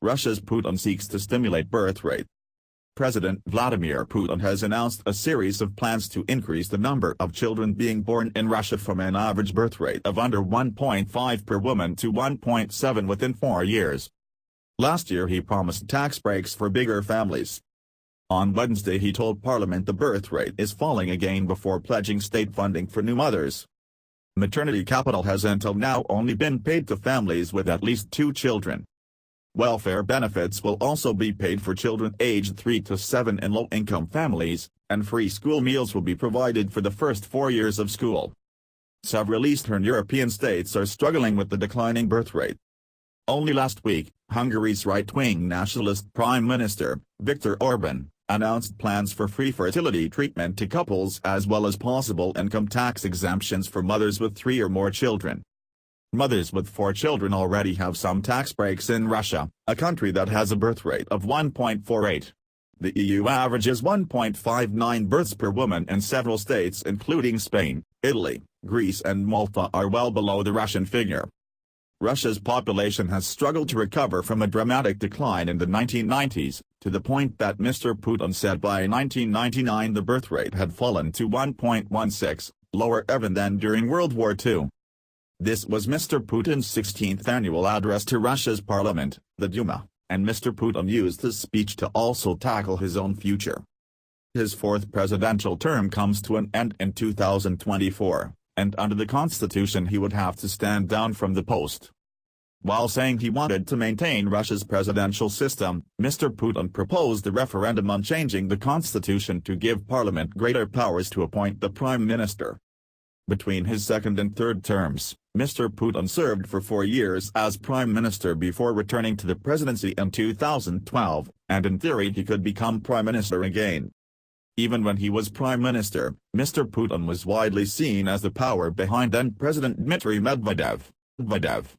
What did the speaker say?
Russia's Putin seeks to stimulate birth rate. President Vladimir Putin has announced a series of plans to increase the number of children being born in Russia from an average birth rate of under 1.5 per woman to 1.7 within 4 years. Last year he promised tax breaks for bigger families. On Wednesday he told Parliament the birth rate is falling again before pledging state funding for new mothers. Maternity capital has until now only been paid to families with at least 2 children. Welfare benefits will also be paid for children aged 3 to 7 in low-income families, and free school meals will be provided for the first 4 years of school. Several Eastern European states are struggling with the declining birth rate. Only last week, Hungary's right-wing nationalist Prime Minister, Viktor Orban, announced plans for free fertility treatment to couples as well as possible income tax exemptions for mothers with 3 or more children. Mothers with 4 children already have some tax breaks in Russia, a country that has a birth rate of 1.48. The EU averages 1.59 births per woman, and several states including Spain, Italy, Greece and Malta are well below the Russian figure. Russia's population has struggled to recover from a dramatic decline in the 1990s, to the point that Mr. Putin said by 1999 the birth rate had fallen to 1.16, lower even than during World War II. This was Mr. Putin's 16th annual address to Russia's parliament, the Duma, and Mr. Putin used his speech to also tackle his own future. His 4th presidential term comes to an end in 2024, and under the constitution he would have to stand down from the post. While saying he wanted to maintain Russia's presidential system, Mr. Putin proposed a referendum on changing the constitution to give parliament greater powers to appoint the prime minister. Between his 2nd and 3rd terms, Mr. Putin served for 4 years as prime minister before returning to the presidency in 2012, and in theory he could become prime minister again. Even when he was prime minister, Mr. Putin was widely seen as the power behind then-President Dmitry Medvedev.